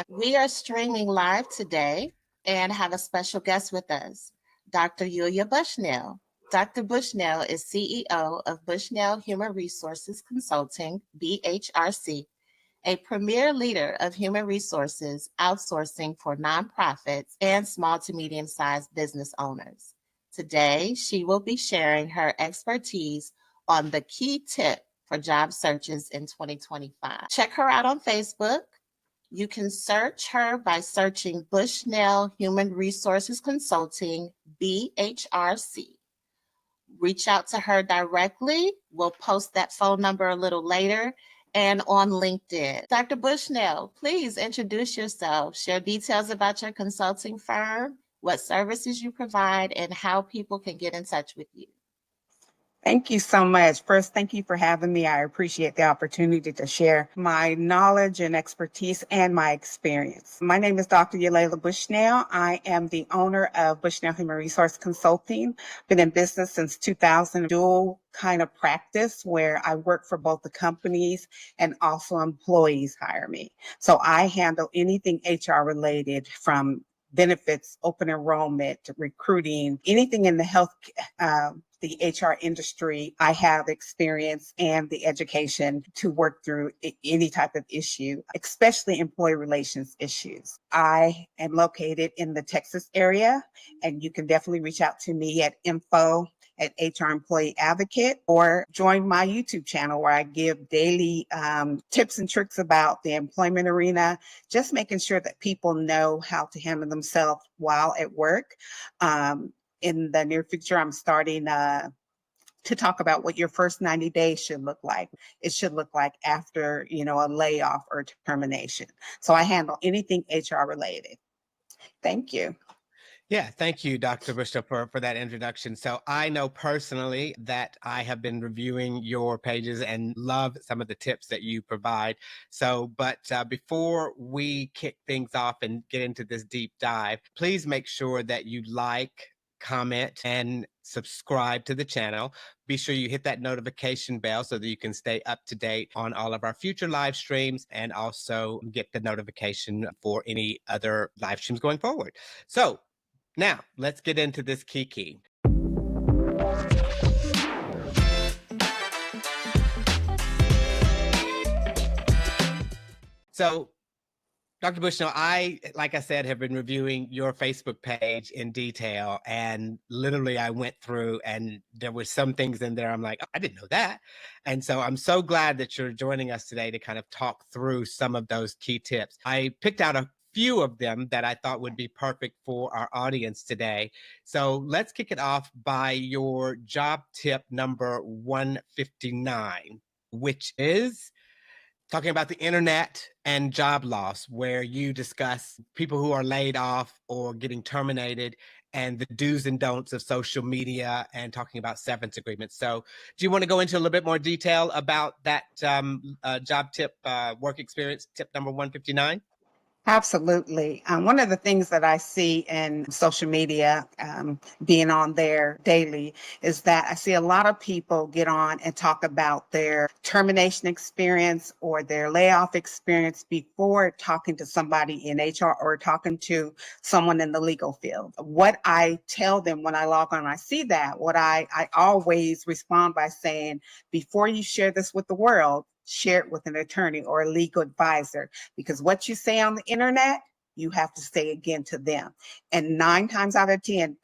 We are streaming live today and have a special guest with us, Dr. Yulia Bushnell. Dr. Bushnell is CEO of Bushnell Human Resources Consulting, BHRC, a premier leader of human resources outsourcing for nonprofits and small to medium sized business owners. Today, she will be sharing her expertise on the key tip for job searches in 2025. Check her out on Facebook. You can search her by searching Bushnell Human Resources Consulting, BHRC. Reach out to her directly. We'll post that phone number a little later and on LinkedIn. Dr. Bushnell, please introduce yourself, share details about your consulting firm, what services you provide, and how people can get in touch with you. Thank you so much. First, thank you for having me. I appreciate the opportunity to share my knowledge and expertise and my experience. My name is Dr. Yulia Bushnell. I am the owner of Bushnell Human Resource Consulting. Been in business since 2000, dual kind of practice where I work for both the companies and also employees hire me. So I handle anything HR related, from benefits, open enrollment, recruiting, anything in the health, the HR industry. I have experience and the education to work through any type of issue, especially employee relations issues. I am located in the Texas area, and you can definitely reach out to me at info@HR Employee Advocate, or join my YouTube channel where I give daily tips and tricks about the employment arena, just making sure that people know how to handle themselves while at work. In the near future, I'm starting to talk about what your first 90 days should look like. It should look like after, a layoff or termination. So I handle anything HR related. Thank you. Yeah, thank you, Dr. Bushnell, for that introduction. So I know personally that I have been reviewing your pages and love some of the tips that you provide. But before we kick things off and get into this deep dive, please make sure that you like, comment, and subscribe to the channel. Be sure you hit that notification bell so that you can stay up to date on all of our future live streams, and also get the notification for any other live streams going forward. So now let's get into this key. So Dr. Bushnell, like I said, have been reviewing your Facebook page in detail, and literally I went through and there were some things in there I'm like, oh, I didn't know that. And so I'm so glad that you're joining us today to kind of talk through some of those key tips. I picked out a few of them that I thought would be perfect for our audience today. So let's kick it off by your job tip number 159, which is talking about the internet and job loss, where you discuss people who are laid off or getting terminated and the do's and don'ts of social media, and talking about severance agreements. So do you want to go into a little bit more detail about that job tip, work experience tip number 159? Absolutely. One of the things that I see in social media, being on there daily, is that I see a lot of people get on and talk about their termination experience or their layoff experience before talking to somebody in HR or talking to someone in the legal field. What I tell them when I log on, I see that, what I always respond by saying, before you share this with the world, share it with an attorney or a legal advisor, because what you say on the internet, you have to say again to them. And 9 times out of 10,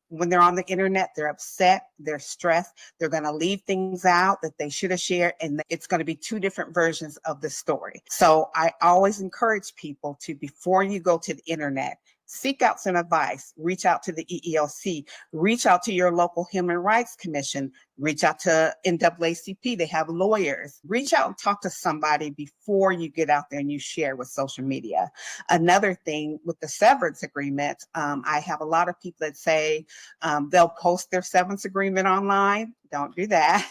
when they're on the internet, they're upset, they're stressed, they're going to leave things out that they should have shared, and it's going to be 2 different versions of the story. So I always encourage people to, before you go to the internet, seek out some advice, reach out to the EEOC, reach out to your local Human Rights Commission, reach out to NAACP, they have lawyers. Reach out and talk to somebody before you get out there and you share with social media. Another thing with the severance agreement, I have a lot of people that say they'll post their severance agreement online. Don't do that.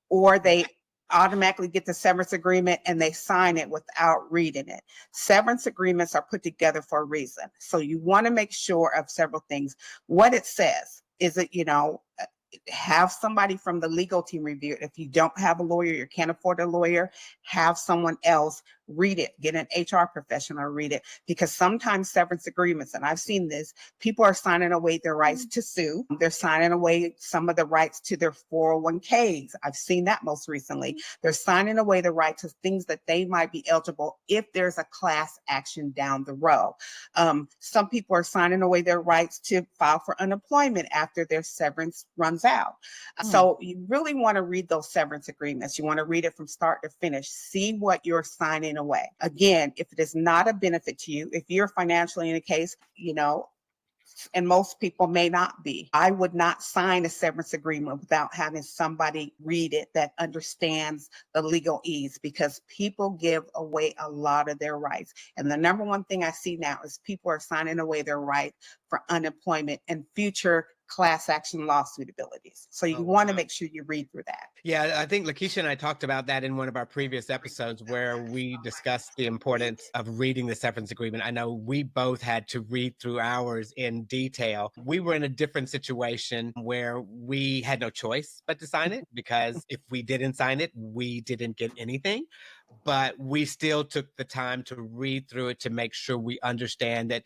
Or they automatically get the severance agreement and they sign it without reading it. Severance agreements are put together for a reason. So you want to make sure of several things. What it says, is it, have somebody from the legal team review it. If you don't have a lawyer, you can't afford a lawyer, have someone else read it, get an HR professional to read it, because sometimes severance agreements, and I've seen this, people are signing away their rights to sue. They're signing away some of the rights to their 401ks. I've seen that most recently. They're signing away the right to things that they might be eligible if there's a class action down the road. Some people are signing away their rights to file for unemployment after their severance runs out. So you really want to read those severance agreements. You want to read it from start to finish. See what you're signing away. Again, if it is not a benefit to you, if you're financially in a case, and most people may not be. I would not sign a severance agreement without having somebody read it that understands the legalese, because people give away a lot of their rights. And the number one thing I see now is people are signing away their right for unemployment and future class action lawsuit abilities. So you want to make sure you read through that. Yeah, I think Lakeisha and I talked about that in one of our previous episodes where we discussed the importance of reading the severance agreement. I know we both had to read through ours in detail. We were in a different situation where we had no choice but to sign it, because if we didn't sign it, we didn't get anything. But we still took the time to read through it to make sure we understand that,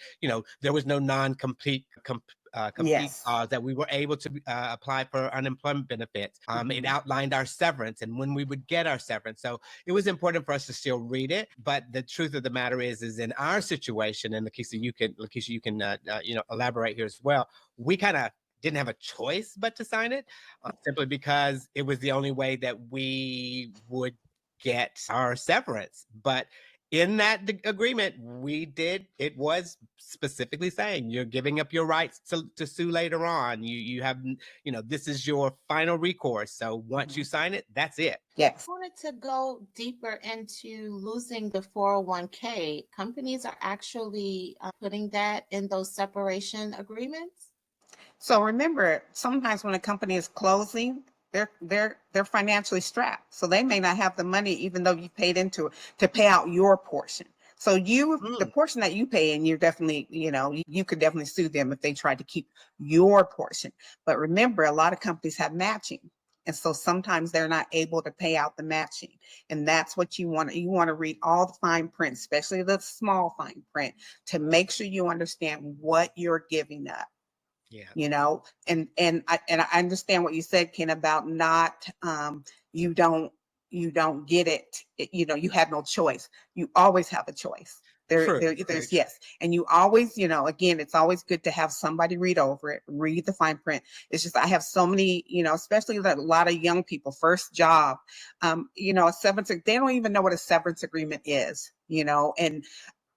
there was no non-complete clause, that we were able to apply for unemployment benefits. It outlined our severance and when we would get our severance. So it was important for us to still read it. But the truth of the matter is in our situation, and Lakeisha, you can elaborate here as well. We kind of didn't have a choice but to sign it, simply because it was the only way that we would get our severance. But in that agreement, it was specifically saying you're giving up your rights to sue later on. You have, this is your final recourse. So once you sign it, that's it. Yes. I wanted to go deeper into losing the 401k. Companies are actually putting that in those separation agreements. So remember, sometimes when a company is closing, they're financially strapped. So they may not have the money, even though you paid into it, to pay out your portion. So the portion that you pay, and you're definitely, you could definitely sue them if they tried to keep your portion. But remember, a lot of companies have matching. And so sometimes they're not able to pay out the matching. And that's what you want. You want to read all the fine print, especially the small fine print, to make sure you understand what you're giving up. Yeah. And I understand what you said, Ken, about not you don't get it. You have no choice. You always have a choice. There's yes. And you always, again, it's always good to have somebody read over it, read the fine print. It's just, I have so many, especially a lot of young people, first job, a severance, they don't even know what a severance agreement is, and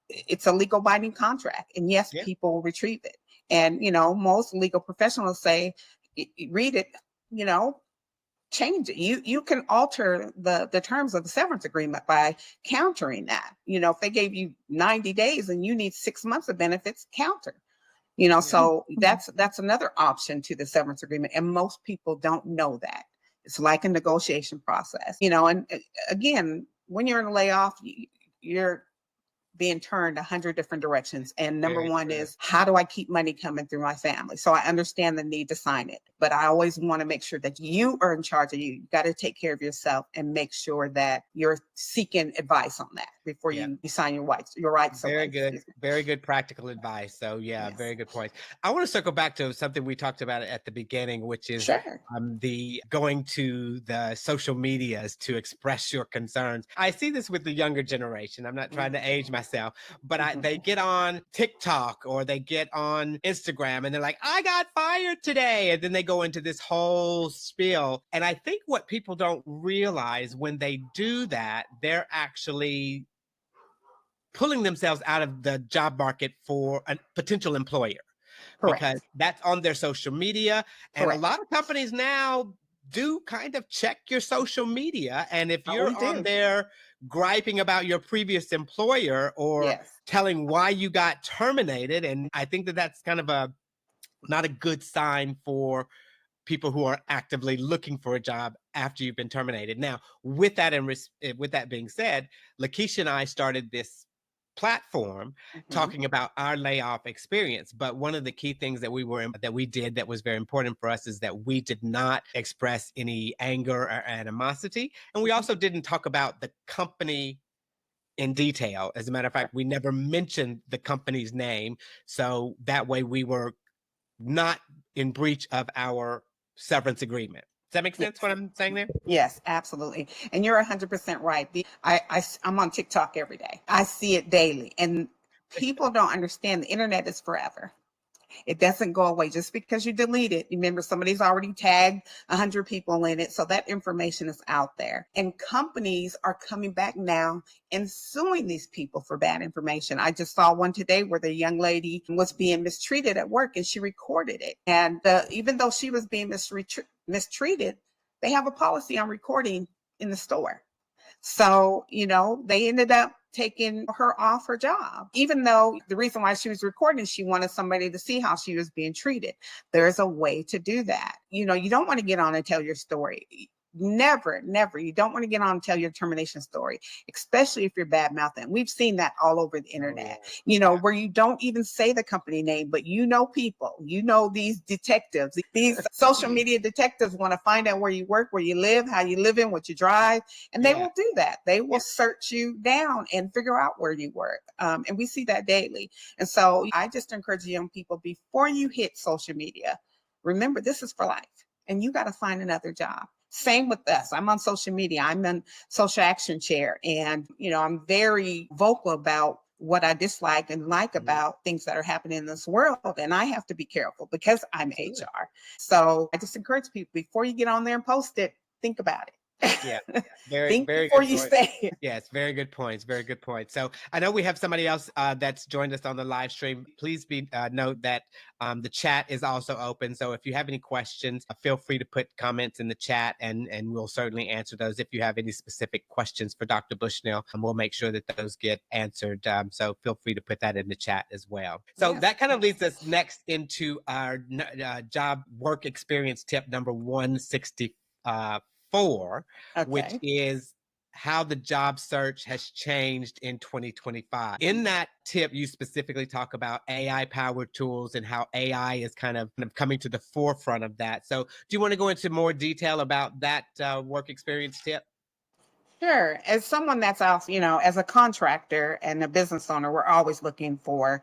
it's a legal binding contract. And yes, people will retrieve it. And, most legal professionals say, read it, change it. You can alter the terms of the severance agreement by countering that. If they gave you 90 days and you need 6 months of benefits, counter. So that's another option to the severance agreement. And most people don't know that. It's like a negotiation process, and again, when you're in a layoff, you're being turned 100 different directions. And number one is, how do I keep money coming through my family? So I understand the need to sign it, but I always want to make sure that you are in charge of you. You got to take care of yourself and make sure that you're seeking advice on that before you sign your rights. Very good. Very good practical advice. So very good point. I want to circle back to something we talked about at the beginning, which is the going to the social medias to express your concerns. I see this with the younger generation. I'm not trying to age myself, but they get on TikTok or they get on Instagram and they're like, I got fired today. And then they go into this whole spiel. And I think what people don't realize when they do that, they're actually pulling themselves out of the job market for a potential employer. Because that's on their social media. And a lot of companies now do kind of check your social media. And if you're on there griping about your previous employer or telling why you got terminated, and I think that's kind of not a good sign for people who are actively looking for a job after you've been terminated. Now, with that being said, Lakeisha and I started this platform talking about our layoff experience. But one of the key things that we did that was very important for us is that we did not express any anger or animosity. And we also didn't talk about the company in detail. As a matter of fact, we never mentioned the company's name. So that way we were not in breach of our severance agreement. Does that make sense what I'm saying there? Yes, absolutely. And you're 100% right. I'm on TikTok every day. I see it daily. And people don't understand the internet is forever. It doesn't go away just because you delete it. Remember, somebody's already tagged 100 people in it. So that information is out there. And companies are coming back now and suing these people for bad information. I just saw one today where the young lady was being mistreated at work and she recorded it. And even though she was being mistreated, they have a policy on recording in the store. So, they ended up taking her off her job, even though the reason why she was recording, she wanted somebody to see how she was being treated. There's a way to do that. You don't want to get on and tell your story. Never, never. You don't want to get on and tell your termination story, especially if you're bad mouthing. We've seen that all over the internet, where you don't even say the company name, but people, these detectives, these social media detectives want to find out where you work, where you live, how you live in, what you drive. And they will do that. They will search you down and figure out where you work. And we see that daily. And so I just encourage young people, before you hit social media, remember this is for life and you got to find another job. Same with us. I'm on social media. I'm in social action chair. And, I'm very vocal about what I dislike and like about things that are happening in this world. And I have to be careful because I'm HR. So I just encourage people, before you get on there and post it, think about it. Yeah, very, Think very before good you point. say it. Yes, very good points. Very good point. So I know we have somebody else that's joined us on the live stream. Please note that the chat is also open. So if you have any questions, feel free to put comments in the chat, and we'll certainly answer those. If you have any specific questions for Dr. Bushnell, we'll make sure that those get answered. So feel free to put that in the chat as well. So that kind of leads us next into our job work experience tip number 164. Which is how the job search has changed in 2025. In that tip, you specifically talk about AI-powered tools and how AI is kind of coming to the forefront of that. So do you want to go into more detail about that work experience tip? Sure. As someone that's out, as a contractor and a business owner, we're always looking for,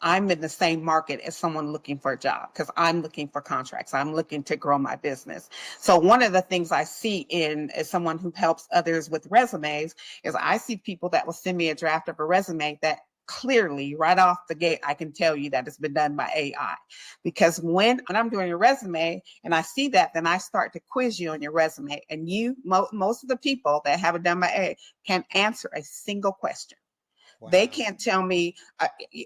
I'm in the same market as someone looking for a job because I'm looking for contracts. I'm looking to grow my business. So one of the things I see as someone who helps others with resumes is I see people that will send me a draft of a resume that clearly right off the gate, I can tell you that it's been done by AI. Because when I'm doing your resume and I see that, then I start to quiz you on your resume. And most of the people that have it done by AI can answer a single question. Wow. They can't tell me,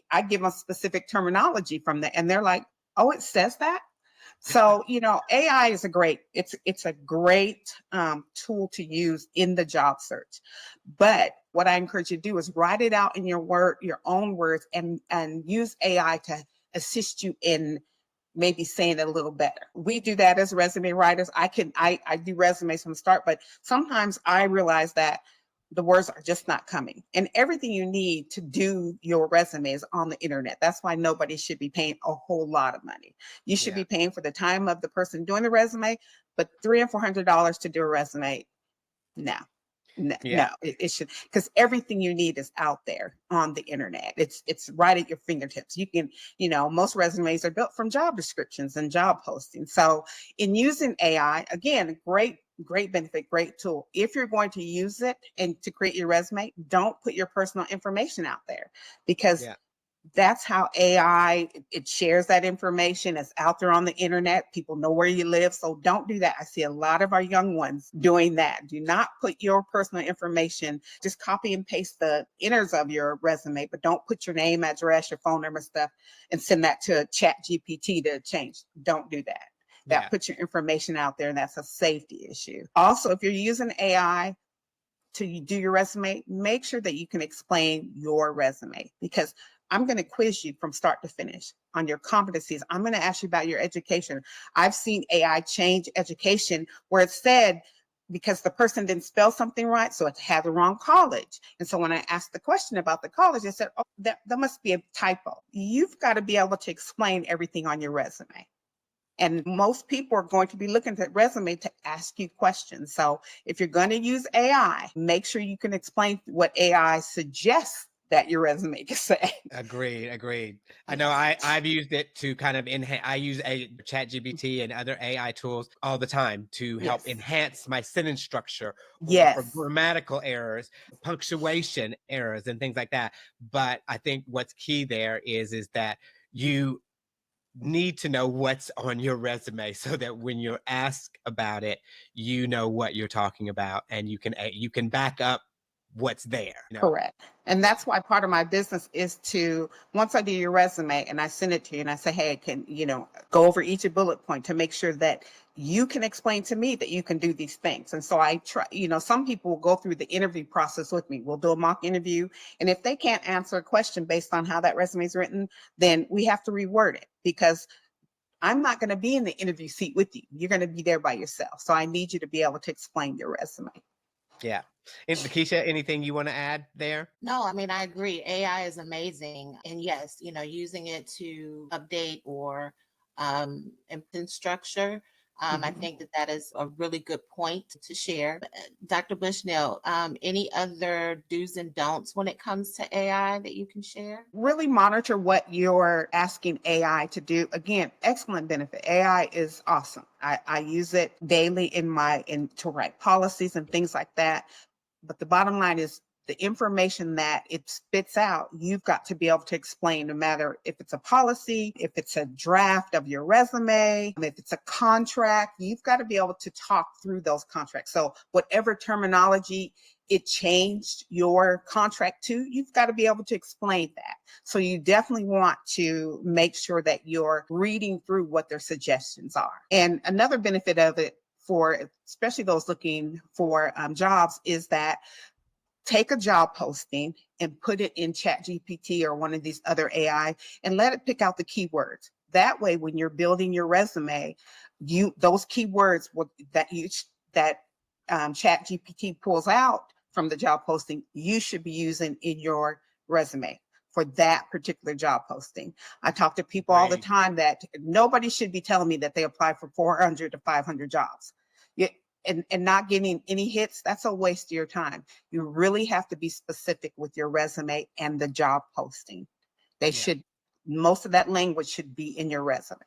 I give them specific terminology from that. And they're like, oh, it says that. So, AI is a great tool to use in the job search. But what I encourage you to do is write it out in your own words, and use AI to assist you in maybe saying it a little better. We do that as resume writers. I do resumes from the start, but sometimes I realize that the words are just not coming. And everything you need to do your resume is on the internet. That's why nobody should be paying a whole lot of money. You should be paying for the time of the person doing the resume, but $300 or $400 to do a resume, no. No, it should, because everything you need is out there on the internet. It's right at your fingertips. You can, most resumes are built from job descriptions and job postings. So in using AI, again, great benefit, great tool. If you're going to use it and to create your resume, don't put your personal information out there, because that's how AI, it shares that information. It's out there on the internet. People know where you live. So don't do that. I see a lot of our young ones doing that. Do not put your personal information, just copy and paste the inners of your resume, but don't put your name, address, your phone number stuff and send that to Chat GPT to change. Don't do that. Put your information out there, and that's a safety issue. Also, if you're using AI to do your resume, make sure that you can explain your resume, because I'm going to quiz you from start to finish on your competencies. I'm going to ask you about your education. I've seen AI change education where it said, because the person didn't spell something right, so it had the wrong college. And so when I asked the question about the college, it said, oh, that must be a typo. You've got to be able to explain everything on your resume. And most people are going to be looking at that resume to ask you questions. So if you're going to use AI, make sure you can explain what AI suggests that your resume can say. Agreed. I know Yes. I've used it to kind of enhance. I use a ChatGPT and other AI tools all the time to help Yes. enhance my sentence structure or for Yes. grammatical errors, punctuation errors, and things like that. But I think what's key there is that you need to know what's on your resume so that when you're asked about it, you know what you're talking about and you can back up what's there. Correct. And that's why part of my business is to, once I do your resume and I send it to you and I say, hey, can, go over each bullet point to make sure that you can explain to me that you can do these things. And so I try, some people will go through the interview process with me. We'll do a mock interview. And if they can't answer a question based on how that resume is written, then we have to reword it, because I'm not going to be in the interview seat with you. You're going to be there by yourself. So I need you to be able to explain your resume. Yeah. And Lakeisha, anything you want to add there? No, I mean, I agree. AI is amazing. And yes, using it to update or implement structure. I Mhm. think that is a really good point to share. Dr. Bushnell, any other do's and don'ts when it comes to AI that you can share? Really monitor what you're asking AI to do. Again, excellent benefit. AI is awesome. I use it daily to write policies and things like that. But the bottom line is the information that it spits out, you've got to be able to explain, no matter if it's a policy, if it's a draft of your resume, if it's a contract, you've got to be able to talk through those contracts. So whatever terminology it changed your contract to, you've got to be able to explain that. So you definitely want to make sure that you're reading through what their suggestions are. And another benefit of it, for especially those looking for jobs, is that take a job posting and put it in ChatGPT or one of these other AI and let it pick out the keywords. That way, when you're building your resume, those keywords that ChatGPT pulls out from the job posting, you should be using in your resume for that particular job posting. I talk to people all the Great. time that nobody should be telling me that they apply for 400 to 500 jobs. And not getting any hits, that's a waste of your time. You really have to be specific with your resume and the job posting. Yeah. Most of that language should be in your resume.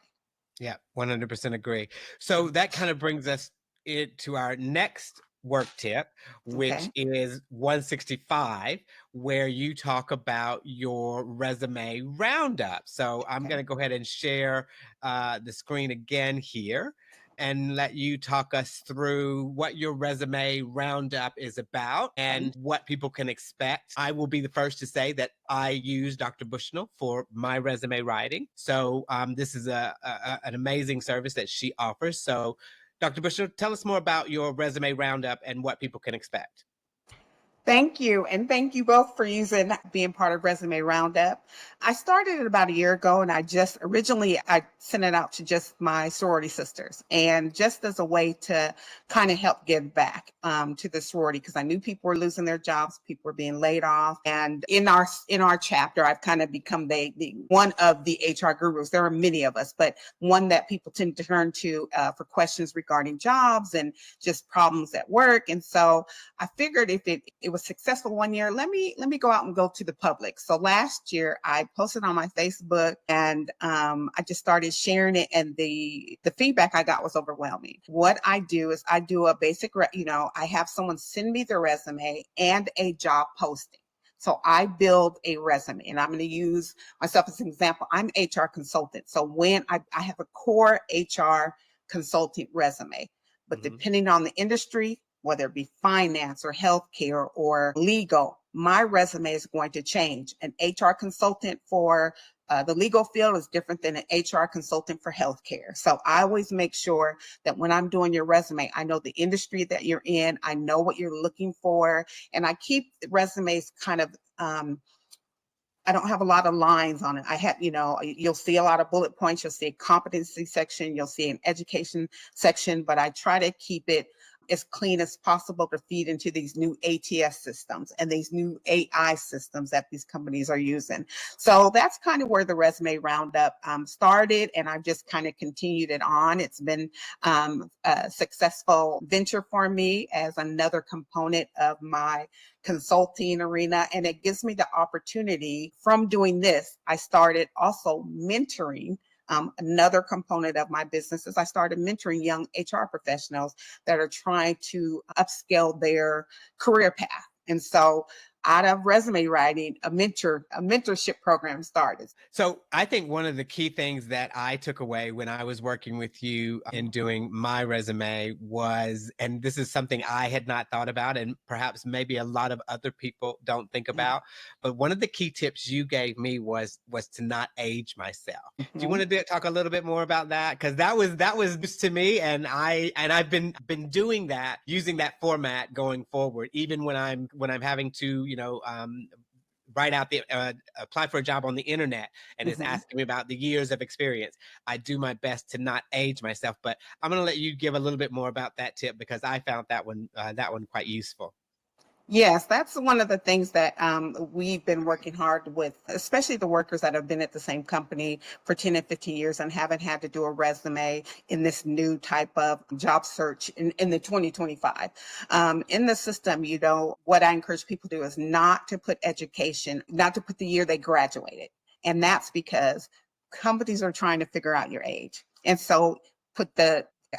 Yeah, 100% agree. So that kind of brings us to our next work tip, which Okay. is 165, where you talk about your resume roundup. So I'm going Okay. to go ahead and share the screen again here and let you talk us through what your resume roundup is about and what people can expect. I will be the first to say that I use Dr. Bushnell for my resume writing. So this is an amazing service that she offers. So Dr. Bushnell, tell us more about your resume roundup and what people can expect. Thank you. And thank you both for being part of Resume Roundup. I started it about a year ago, and originally I sent it out to just my sorority sisters, and just as a way to kind of help give back to the sorority, because I knew people were losing their jobs, people were being laid off. And in our chapter, I've kind of become the one of the HR gurus. There are many of us, but one that people tend to turn to for questions regarding jobs and just problems at work. And so I figured if it was successful one year, let me go out and go to the public. So last year I posted on my Facebook, and I just started sharing it, and the feedback I got was overwhelming. What I do is I do a basic, I have someone send me their resume and a job posting. So I build a resume, and I'm going to use myself as an example. I'm an HR consultant. So when I have a core HR consultant resume, but depending on the industry, whether it be finance or healthcare or legal, my resume is going to change. An HR consultant for the legal field is different than an HR consultant for healthcare. So I always make sure that when I'm doing your resume, I know the industry that you're in, I know what you're looking for, and I keep the resumes kind of I don't have a lot of lines on it. I have, you'll see a lot of bullet points. You'll see a competency section. You'll see an education section, but I try to keep it as clean as possible to feed into these new ATS systems and these new AI systems that these companies are using. So that's kind of where the resume roundup started, and I've just kind of continued it on. It's been a successful venture for me as another component of my consulting arena, and it gives me the opportunity. From doing this, I started also mentoring. Another component of my business is I started mentoring young HR professionals that are trying to upscale their career path. And so out of resume writing, a mentorship program started. So I think one of the key things that I took away when I was working with you in doing my resume was, and this is something I had not thought about, and perhaps maybe a lot of other people don't think about, but one of the key tips you gave me was to not age myself. Do you want to talk a little bit more about that? Because that was news to me, and I've been doing that, using that format going forward, even when I'm having to write out the apply for a job on the internet and it's asking me about the years of experience. I do my best to not age myself, but I'm going to let you give a little bit more about that tip, because I found that one quite useful. Yes, that's one of the things that we've been working hard with, especially the workers that have been at the same company for 10 and 15 years and haven't had to do a resume in this new type of job search in the 2025. In the system, what I encourage people to do is not to put education, not to put the year they graduated. And that's because companies are trying to figure out your age. And so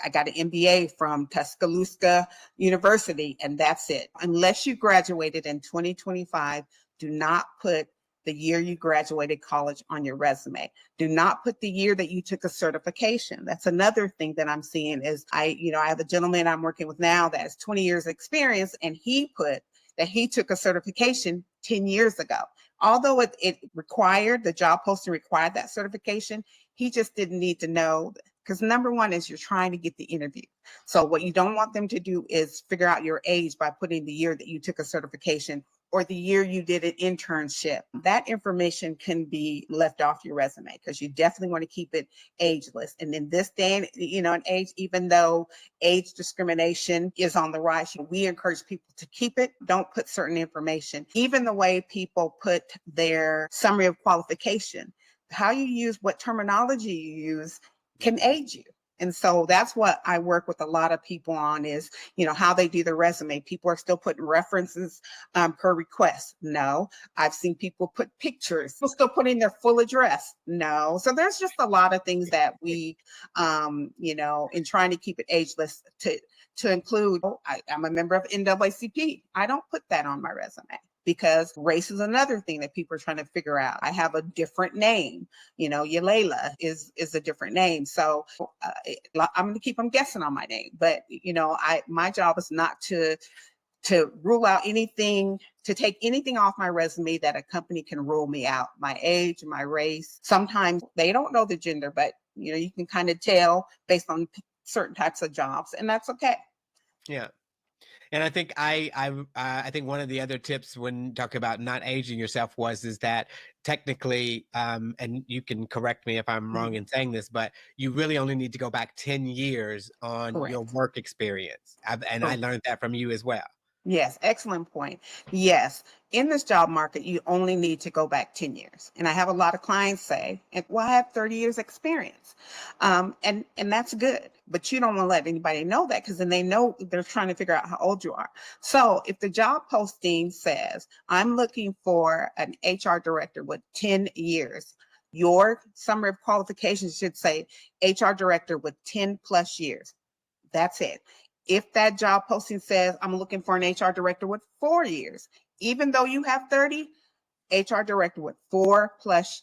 I got an MBA from Tuscaloosa University, and that's it. Unless you graduated in 2025, do not put the year you graduated college on your resume. Do not put the year that you took a certification. That's another thing that I'm seeing is I have a gentleman I'm working with now that has 20 years experience, and he put that he took a certification 10 years ago. Although it required, the job posting required that certification, he just didn't need to know. Because number one is you're trying to get the interview. So what you don't want them to do is figure out your age by putting the year that you took a certification or the year you did an internship. That information can be left off your resume because you definitely want to keep it ageless. And in this day and in age, even though age discrimination is on the rise, we encourage people to keep it. Don't put certain information. Even the way people put their summary of qualification, how you use, what terminology you use can age you. And so that's what I work with a lot of people on is, how they do their resume. People are still putting references per request. No. I've seen people put pictures. People still putting their full address. No. So there's just a lot of things that we, in trying to keep it ageless to include, I'm a member of NAACP. I don't put that on my resume, because race is another thing that people are trying to figure out. I have a different name, Yalela is a different name. So I'm going to keep them guessing on my name. But, my job is not to rule out anything, to take anything off my resume that a company can rule me out. My age, my race. Sometimes they don't know the gender, but, you can kind of tell based on certain types of jobs, and that's okay. Yeah. And I think I think one of the other tips when talking about not aging yourself is that technically, and you can correct me if I'm wrong in saying this, but you really only need to go back 10 years on Correct. your work experience. I learned that from you as well. Yes, excellent point. Yes, in this job market, you only need to go back 10 years. And I have a lot of clients say, well, I have 30 years experience. And that's good, but you don't want to let anybody know that, because then they know they're trying to figure out how old you are. So if the job posting says, I'm looking for an HR director with 10 years, your summary of qualifications should say HR director with 10 plus years. That's it. If that job posting says, I'm looking for an HR director with 4 years, even though you have 30, HR director with 4+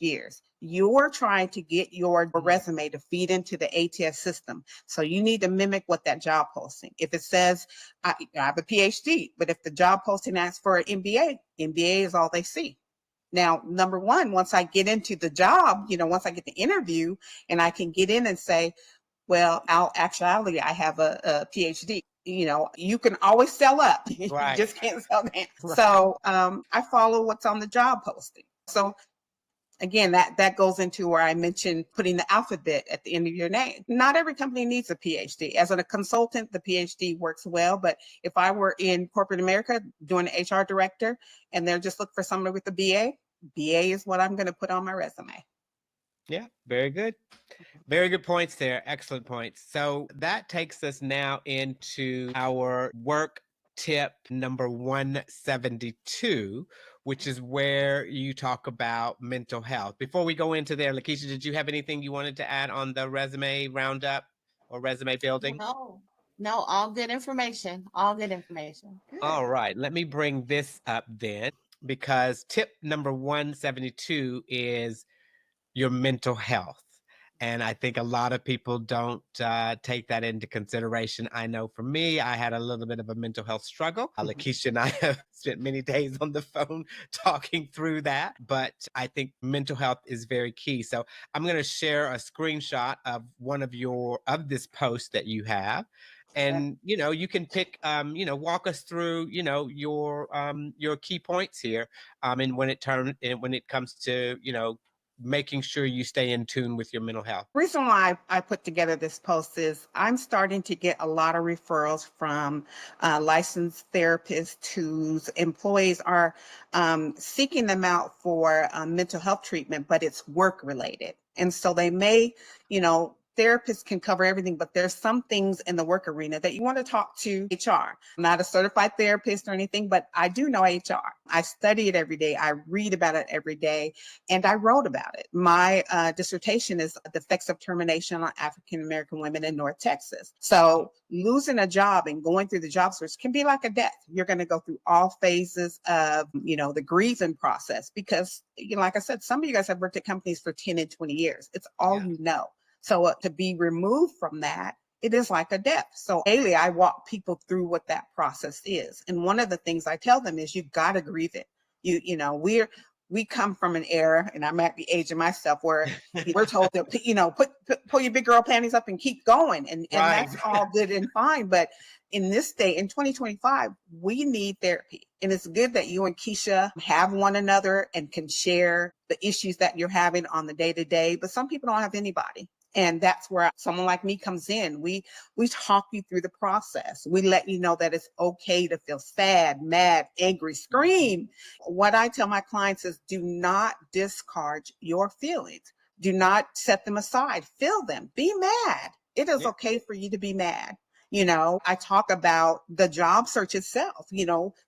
years, you're trying to get your resume to feed into the ATS system. So you need to mimic what that job posting. If it says, I have a PhD, but if the job posting asks for an MBA, MBA is all they see. Now, number one, once I get into the job, once I get the interview and I can get in and say, well, actuality, I have a PhD. You can always sell up. Right. You just can't sell down. Right. So I follow what's on the job posting. So Again, that goes into where I mentioned putting the alphabet at the end of your name. Not every company needs a PhD. As a consultant, the PhD works well, but if I were in corporate America doing an HR director and they're just looking for somebody with a BA is what I'm going to put on my resume. Yeah, very good. Very good points there. Excellent points. So that takes us now into our work tip number 172, which is where you talk about mental health. Before we go into there, Lakeisha, did you have anything you wanted to add on the resume roundup or resume building? No, all good information. All good information. Good. All right, let me bring this up then, because tip number 172 is your mental health. And I think a lot of people don't take that into consideration. I know for me, I had a little bit of a mental health struggle. Lakeisha and I have spent many days on the phone talking through that. But I think mental health is very key. So I'm going to share a screenshot of of this post that you have. And you can pick, walk us through, your key points here. And when it comes to, making sure you stay in tune with your mental health. The reason why I put together this post is I'm starting to get a lot of referrals from licensed therapists whose employees are seeking them out for mental health treatment, but it's work related. And so they may, therapists can cover everything, but there's some things in the work arena that you want to talk to HR. I'm not a certified therapist or anything, but I do know HR. I study it every day. I read about it every day, and I wrote about it. My dissertation is the effects of termination on African American women in North Texas. So losing a job and going through the job search can be like a death. You're going to go through all phases of, the grieving process because, like I said, some of you guys have worked at companies for 10 and 20 years. It's all you know. So to be removed from that, it is like a death. So daily, I walk people through what that process is. And one of the things I tell them is you've got to grieve it. We come from an era, and I might be aging myself, where we're told to, pull your big girl panties up and keep going. And that's all good and fine. But in this day, in 2025, we need therapy. And it's good that you and Keisha have one another and can share the issues that you're having on the day to day. But some people don't have anybody. And that's where someone like me comes in. We talk you through the process. We let you know that it's okay to feel sad, mad, angry, scream. What I tell my clients is do not discard your feelings. Do not set them aside. Feel them. Be mad. It is okay for you to be mad. I talk about the job search itself,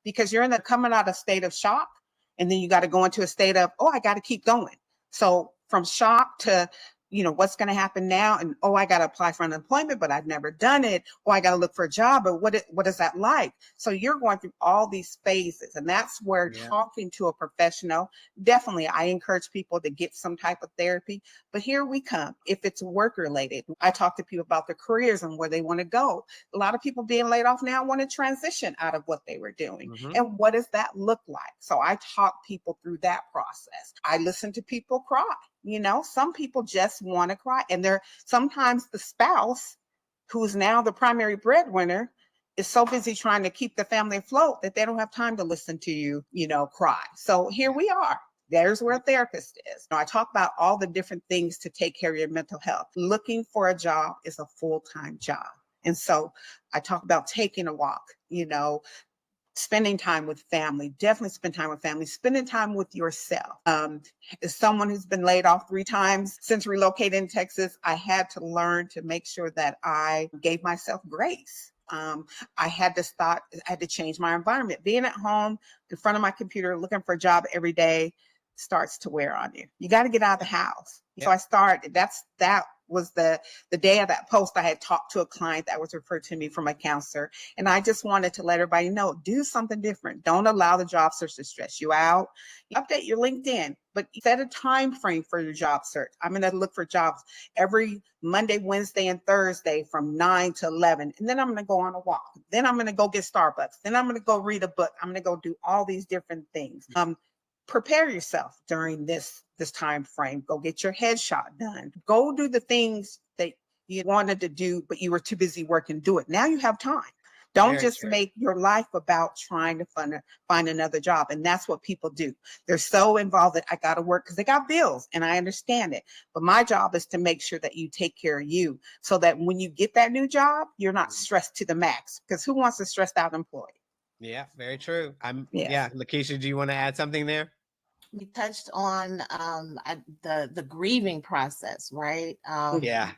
because you're coming out of a state of shock, and then you got to go into a state of, I got to keep going. So from shock to, what's going to happen now? And, I got to apply for unemployment, but I've never done it. I got to look for a job, but what is that like? So you're going through all these phases, and that's where talking to a professional, definitely I encourage people to get some type of therapy, but here we come. If it's work related, I talk to people about their careers and where they want to go. A lot of people being laid off now want to transition out of what they were doing. And what does that look like? So I talk people through that process. I listen to people cry. Some people just want to cry. And sometimes the spouse, who's now the primary breadwinner, is so busy trying to keep the family afloat that they don't have time to listen to you, cry. So here we are. There's where a therapist is. I talk about all the different things to take care of your mental health. Looking for a job is a full-time job. And so I talk about taking a walk, spending time with family, definitely spend time with family, spending time with yourself. As someone who's been laid off 3 times since relocating in Texas, I had to learn to make sure that I gave myself grace. I had to change my environment. Being at home in front of my computer, looking for a job every day starts to wear on you. You got to get out of the house. So I started, that was the day of that post. I had talked to a client that was referred to me from a counselor. And I just wanted to let everybody know, do something different. Don't allow the job search to stress you out. Update your LinkedIn, but set a time frame for your job search. I'm going to look for jobs every Monday, Wednesday, and Thursday from 9 to 11. And then I'm going to go on a walk. Then I'm going to go get Starbucks. Then I'm going to go read a book. I'm going to go do all these different things. Prepare yourself during this time frame. Go get your headshot done. Go do the things that you wanted to do, but you were too busy working. Do it. Now you have time. Don't Very just true. make your life about trying to find another job. And that's what people do. They're so involved that I got to work because they got bills, and I understand it. But my job is to make sure that you take care of you so that when you get that new job, you're not stressed to the max, because who wants a stressed out employee? Yeah, very true. Yes. Yeah, Lakeisha, do you want to add something there? We touched on the grieving process, right? Yeah.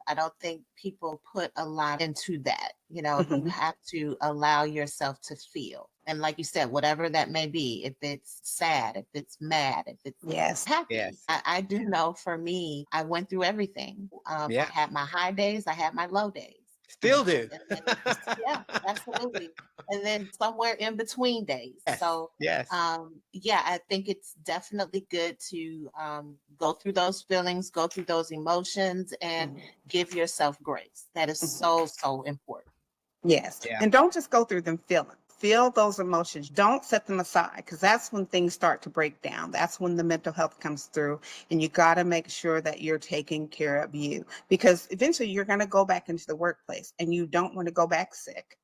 I don't think people put a lot into that. You Mhm. have to allow yourself to feel, and like you said, whatever that may be, if it's sad, if it's mad, if it's Yes. happy. Yes. I do know for me, I went through everything. I Yeah. had my high days, I had my low days. Still do. And then yeah, absolutely. And then somewhere in between days. Yes. So Yes. yeah, I think it's definitely good to go through those feelings, go through those emotions, and Mhm. give yourself grace. That is Mhm. so important. Yes. Yeah. And don't just go through them feeling. Feel those emotions. Don't set them aside, because that's when things start to break down. That's when the mental health comes through. And you got to make sure that you're taking care of you, because eventually you're going to go back into the workplace and you don't want to go back sick.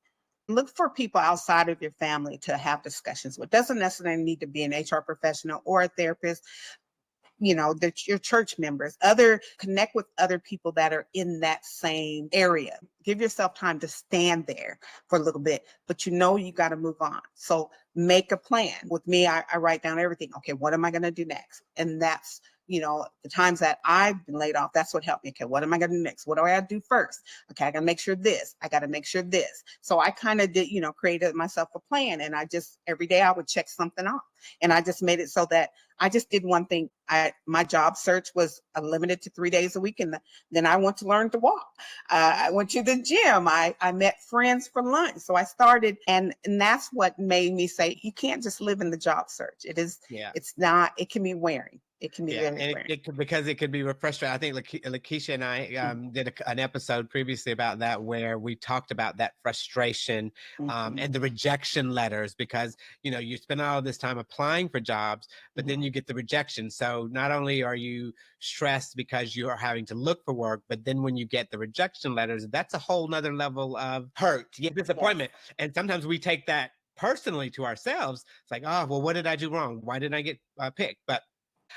Look for people outside of your family to have discussions with. Doesn't necessarily need to be an HR professional or a therapist, that your church members, connect with other people that are in that same area. Give yourself time to stand there for a little bit, but you got to move on. So make a plan. With me, I write down everything. Okay, what am I going to do next? And that's, the times that I've been laid off, that's what helped me. Okay, what am I going to do next? What do I got to do first? Okay, I got to make sure this, I got to make sure this. So I kind of did, created myself a plan, and every day I would check something off. And I just made it so that I just did one thing. My job search was limited to 3 days a week, and then I went to learn to walk. I went to the gym. I met friends for lunch. So I started, and that's what made me say, you can't just live in the job search. Yeah. It's not. It can be wearing. It can be Yeah, really and wearing. because it could be frustrating. I think Lakeisha and I did an episode previously about that, where we talked about that frustration Mhm. and the rejection letters, because you spend all this time applying for jobs, but then you get the rejection. So not only are you stressed because you are having to look for work, but then when you get the rejection letters, that's a whole nother level of hurt, disappointment. And sometimes we take that personally to ourselves. It's like, oh, well, what did I do wrong? Why didn't I get picked? But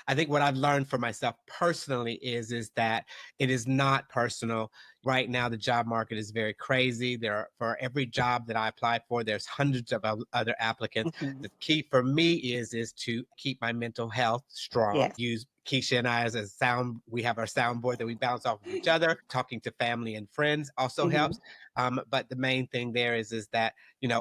I think what I've learned for myself personally is that it is not personal. Right now, the job market is very crazy. For every job that I apply for, there's hundreds of other applicants. Mhm. The key for me is to keep my mental health strong. Yes. Use Keisha and I as a sound. We have our soundboard that we bounce off of each other. Talking to family and friends also Mhm. helps. But the main thing there is that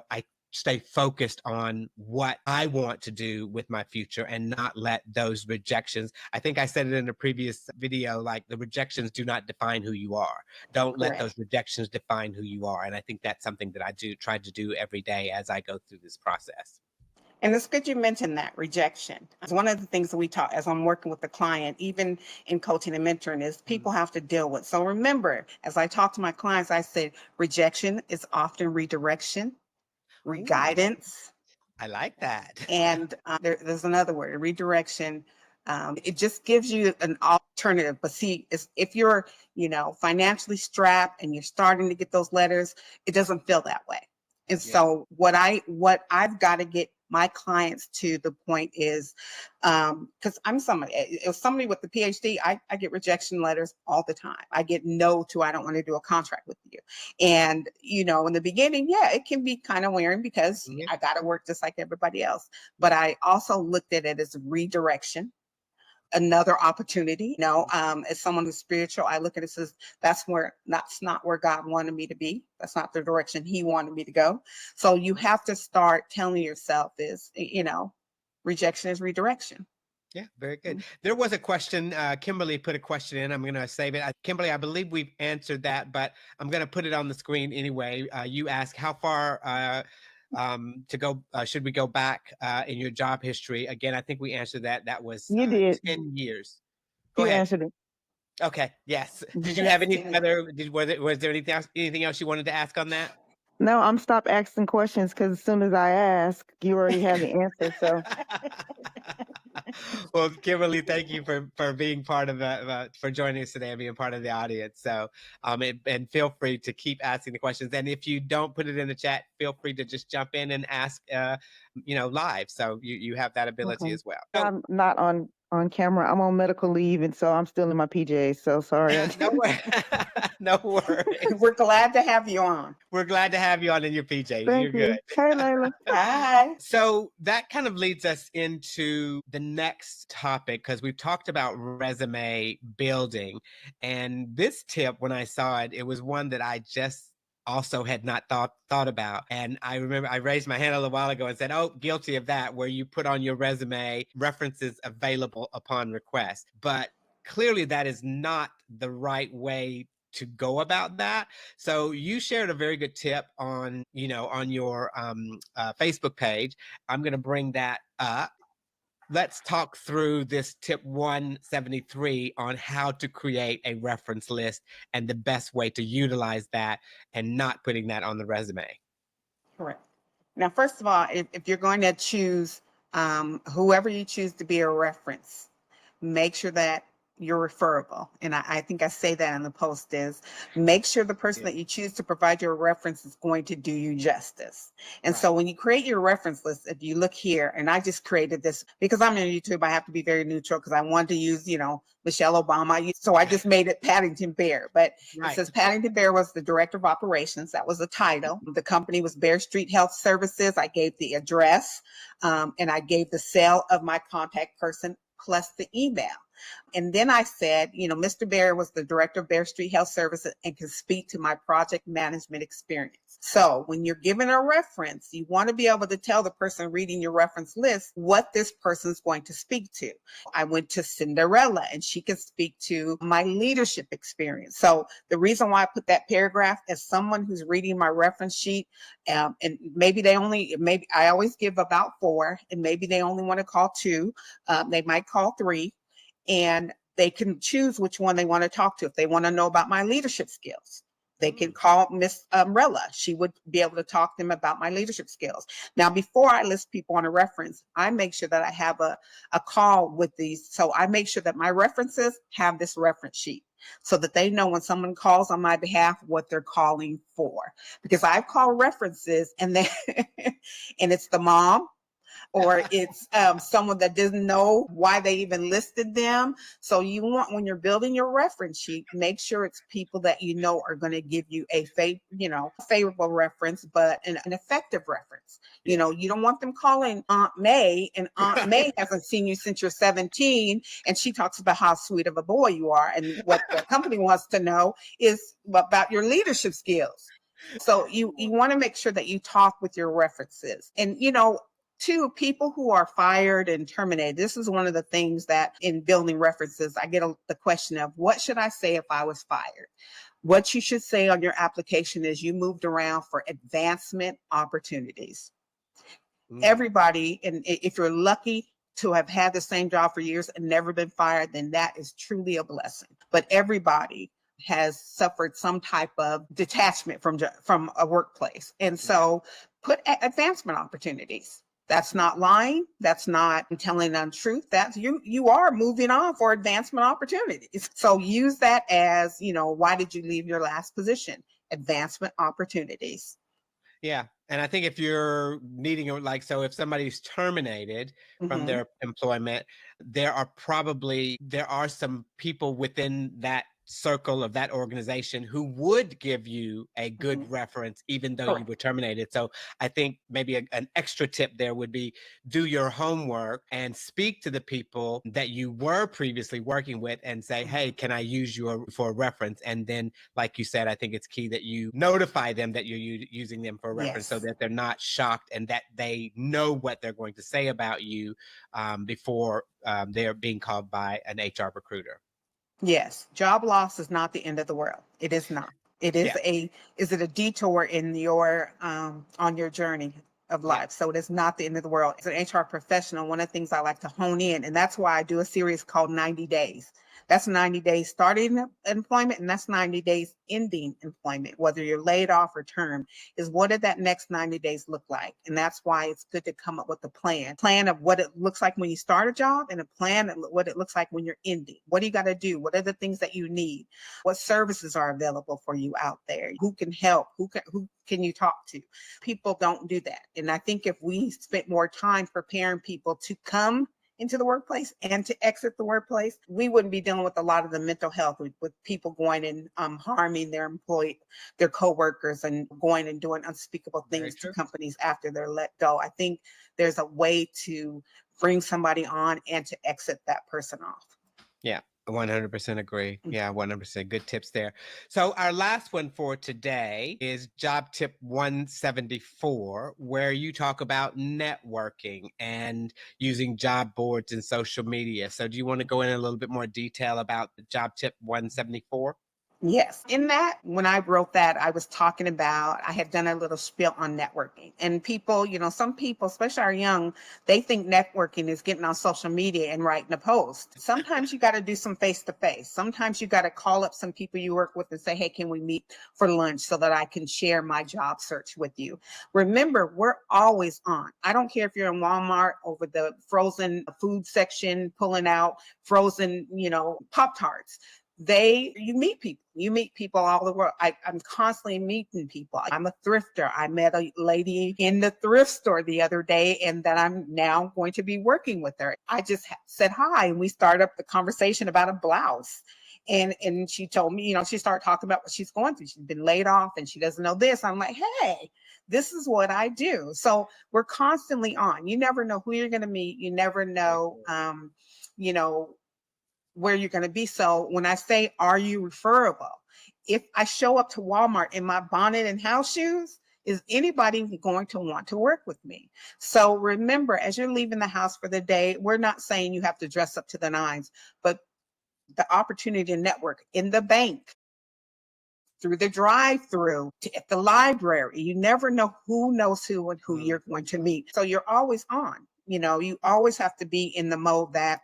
I stay focused on what I want to do with my future and not let those rejections. I think I said it in a previous video, like the rejections do not define who you are. Don't let Correct. those rejections define who you are. And I think that's something that I try to do every day as I go through this process. And it's good you mentioned that rejection. It's one of the things that we talk as I'm working with the client, even in coaching and mentoring, is people have to deal with. So remember, as I talk to my clients, I said rejection is often redirection, Ooh, guidance, I like that. and there's another word, redirection. It just gives you an alternative. But see, if you're, financially strapped and you're starting to get those letters, it doesn't feel that way. And Yeah. so what I've got to get my clients to the point is, because I'm somebody with the PhD, I get rejection letters all the time. I get no to, I don't want to do a contract with you. And, in the beginning, yeah, it can be kind of wearing because Yeah. I got to work just like everybody else. But I also looked at it as redirection, another opportunity. As someone who's spiritual, I look at it as that's not where God wanted me to be. That's not the direction He wanted me to go. So you have to start telling yourself rejection is redirection. Yeah, very good. There was a question. Kimberly put a question in. I'm going to save it. Kimberly, I believe we've answered that, but I'm going to put it on the screen anyway. You asked how far to go. Should we go back in your job history? Again, I think we answered that. That was You did. 10 years. Go You ahead. answered it. Okay. Yes. Did you have Yes. any other? Was there anything else you wanted to ask on that? No, I'm stop asking questions because as soon as I ask, you already have the answer. So Well, Kimberly, thank you for being part of for joining us today and being part of the audience. So, and feel free to keep asking the questions. And if you don't put it in the chat, feel free to just jump in and ask, live. So you have that ability Okay. as well. I'm not on camera. I'm on medical leave, and so I'm still in my PJs. So sorry. No worries. No worries. We're glad to have you on. We're glad to have you on in your PJs. You're Thank good. you. Hey, Layla. Hi. So that kind of leads us into the next topic, because we've talked about resume building. And this tip, when I saw it, it was one that I just also had not thought about. And I remember I raised my hand a little while ago and said, oh, guilty of that, where you put on your resume references available upon request. But clearly that is not the right way to go about that. So you shared a very good tip on your Facebook page. I'm going to bring that up. Let's talk through this tip 173 on how to create a reference list and the best way to utilize that and not putting that on the resume. Correct. Now, first of all, if you're going to choose whoever you choose to be a reference, make sure that you're referable. And I think I say that in the post is make sure the person that you choose to provide your reference is going to do you justice. And so when you create your reference list, if you look here, and I just created this because I'm on YouTube, I have to be very neutral because I wanted to use, Michelle Obama. So I just made it Paddington Bear, but it says Paddington Bear was the director of operations. That was the title. The company was Bear Street Health Services. I gave the address and I gave the cell of my contact person plus the email. And then I said, Mr. Bear was the director of Bear Street Health Services and can speak to my project management experience. So when you're given a reference, you want to be able to tell the person reading your reference list what this person is going to speak to. I went to Cinderella and she can speak to my leadership experience. So the reason why I put that paragraph as someone who's reading my reference sheet, and maybe I always give about 4, and maybe they only want to call 2. They might call 3. And they can choose which one they want to talk to. If they want to know about my leadership skills, they can call Miss Umbrella. She would be able to talk to them about my leadership skills. Now, before I list people on a reference, I make sure that I have a call with these. So I make sure that my references have this reference sheet so that they know when someone calls on my behalf what they're calling for. Because I've called references and and it's the mom, or it's someone that doesn't know why they even listed them. So you want, when you're building your reference sheet, make sure it's people that are going to give you a favorable reference, but an effective reference. You don't want them calling Aunt May, and Aunt May hasn't seen you since you're 17, and she talks about how sweet of a boy you are. And what the company wants to know is about your leadership skills. So you want to make sure that you talk with your references. And, to people who are fired and terminated, this is one of the things that in building references, I get the question of what should I say if I was fired? What you should say on your application is you moved around for advancement opportunities. Everybody, and if you're lucky to have had the same job for years and never been fired, then that is truly a blessing. But everybody has suffered some type of detachment from a workplace. And so put advancement opportunities. That's not lying. That's not telling untruth. That's you are moving on for advancement opportunities. So use that as, why did you leave your last position? Advancement opportunities. Yeah. And I think if you're needing, so if somebody's terminated from their employment, there are some people within that circle of that organization who would give you a good reference, even though you were terminated. So I think maybe an extra tip there would be do your homework and speak to the people that you were previously working with and say, hey, can I use you for a reference? And then, like you said, I think it's key that you notify them that you're using them for a reference so that they're not shocked and that they know what they're going to say about you before they're being called by an HR recruiter. Yes, job loss is not the end of the world. It is not. It is is it a detour in your on your journey of life? So it is not the end of the world. As an HR professional, one of the things I like to hone in, and that's why I do a series called 90 Days. That's 90 days starting employment, and that's 90 days ending employment, whether you're laid off or term, is what did that next 90 days look like? And that's why it's good to come up with a plan of what it looks like when you start a job and a plan of what it looks like when you're ending. What do you got to do? What are the things that you need? What services are available for you out there? Who can help? Who can you talk to? People don't do that. And I think if we spent more time preparing people to come into the workplace and to exit the workplace, we wouldn't be dealing with a lot of the mental health with people going and harming their coworkers, and going and doing unspeakable things to companies after they're let go. I think there's a way to bring somebody on and to exit that person off. Yeah, 100% agree. Yeah, 100%. Good tips there. So our last one for today is job tip 174, where you talk about networking and using job boards and social media. So do you want to go in a little bit more detail about the job tip 174? Yes. In that, when I wrote that, I was talking about, I had done a little spiel on networking. And people, some people, especially our young, they think networking is getting on social media and writing a post. Sometimes you got to do some face to face. Sometimes you got to call up some people you work with and say, hey, can we meet for lunch so that I can share my job search with you? Remember, we're always on. I don't care if you're in Walmart over the frozen food section, pulling out frozen, Pop-Tarts. You meet people all over the world. I'm constantly meeting people. I'm a thrifter. I met a lady in the thrift store the other day, and that I'm now going to be working with her. I just said hi, and we started up the conversation about a blouse. And she told me, she started talking about what she's going through. She's been laid off and she doesn't know this. I'm like, hey, this is what I do. So we're constantly on. You never know who you're going to meet. You never know, where you're going to be. So when I say, are you referable? If I show up to Walmart in my bonnet and house shoes, is anybody going to want to work with me? So remember, as you're leaving the house for the day, we're not saying you have to dress up to the nines, but the opportunity to network in the bank, through the drive-through, at the library. You never know who knows who and who you're going to meet. So you're always on. You always have to be in the mode that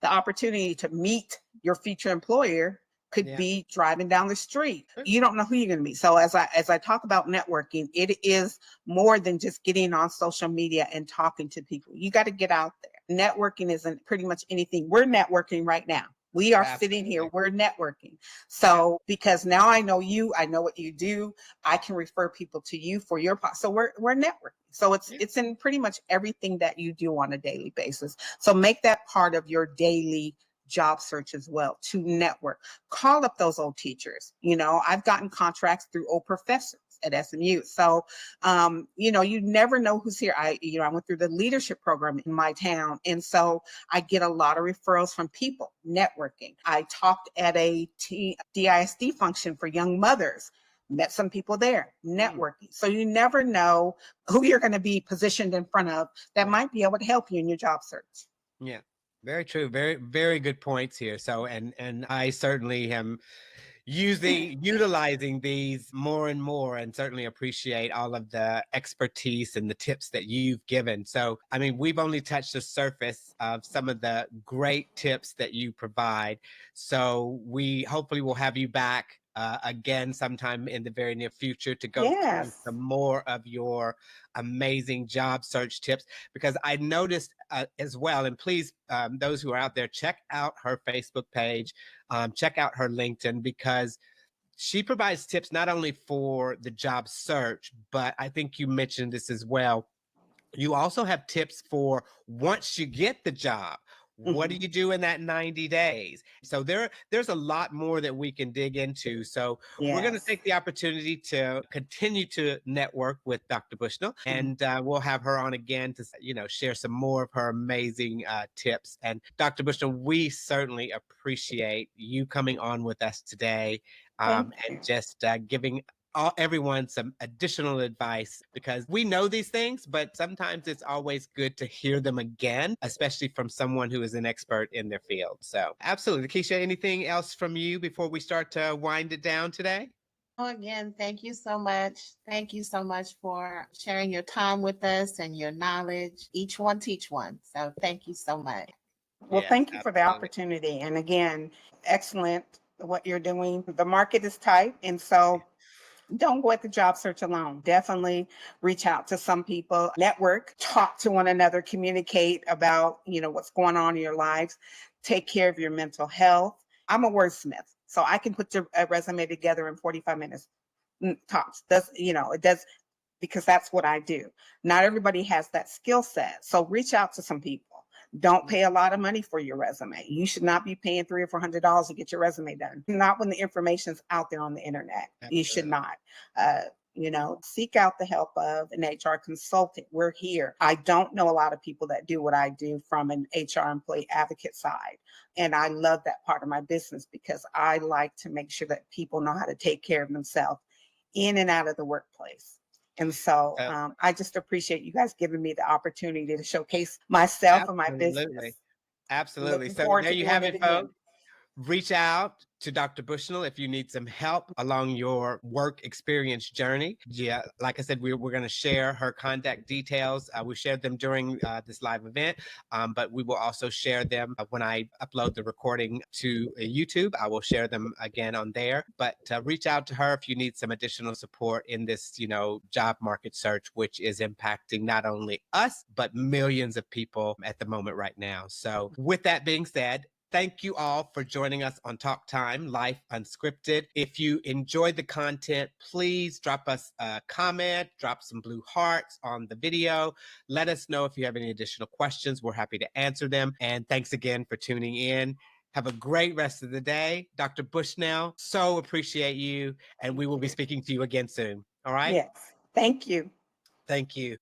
the opportunity to meet your future employer could be driving down the street. You don't know who you're going to meet. So as I talk about networking, it is more than just getting on social media and talking to people. You got to get out there. Networking isn't pretty much anything. We're networking right now. We are sitting here, we're networking. So because now I know you, I know what you do, I can refer people to you for your part. So we're networking. So it's in pretty much everything that you do on a daily basis. So make that part of your daily job search as well, to network. Call up those old teachers. I've gotten contracts through old professors at SMU. So, you never know who's here. I went through the leadership program in my town. And so I get a lot of referrals from people networking. I talked at a DISD function for young mothers. Met some people there, networking. So you never know who you're going to be positioned in front of that might be able to help you in your job search. Yeah, very true. Very, very good points here. So, and I certainly am utilizing these more and more, and certainly appreciate all of the expertise and the tips that you've given. So, I mean, we've only touched the surface of some of the great tips that you provide. So we hopefully will have you back again sometime in the very near future to go through some more of your amazing job search tips, because I noticed as well, and please, those who are out there, check out her Facebook page, check out her LinkedIn, because she provides tips not only for the job search, but I think you mentioned this as well. You also have tips for once you get the job. What do you do in that 90 days? So there's a lot more that we can dig into. So we're going to take the opportunity to continue to network with Dr. Bushnell, and we'll have her on again to share some more of her amazing tips. And Dr. Bushnell, we certainly appreciate you coming on with us today, and just giving everyone some additional advice, because we know these things, but sometimes it's always good to hear them again, especially from someone who is an expert in their field. So absolutely. Keisha, anything else from you before we start to wind it down today? Again, thank you so much. Thank you so much for sharing your time with us and your knowledge. Each one teach one. So thank you so much. Well, thank you for the opportunity. And again, excellent what you're doing. The market is tight. And so don't go at the job search alone. Definitely reach out to some people, network, talk to one another, communicate about, what's going on in your lives. Take care of your mental health. I'm a wordsmith, so I can put your resume together in 45 minutes tops. It does, because that's what I do. Not everybody has that skill set. So reach out to some people. Don't pay a lot of money for your resume. You should not be paying $300 or $400 to get your resume done. Not when the information's out there on the internet. Absolutely. You should not. Seek out the help of an HR consultant. We're here. I don't know a lot of people that do what I do from an HR employee advocate side. And I love that part of my business because I like to make sure that people know how to take care of themselves in and out of the workplace. And so I just appreciate you guys giving me the opportunity to showcase myself and my business. Absolutely. Looking So forward there to you doing have it it, again. folks. Reach out to Dr. Bushnell if you need some help along your work experience journey. Yeah, like I said, we're going to share her contact details. We shared them during this live event, but we will also share them when I upload the recording to YouTube. I will share them again on there. But reach out to her if you need some additional support in this, job market search, which is impacting not only us, but millions of people at the moment right now. So with that being said, thank you all for joining us on Talk Time, Life Unscripted. If you enjoyed the content, please drop us a comment, drop some blue hearts on the video. Let us know if you have any additional questions. We're happy to answer them. And thanks again for tuning in. Have a great rest of the day. Dr. Bushnell, so appreciate you. And we will be speaking to you again soon. All right? Yes. Thank you. Thank you.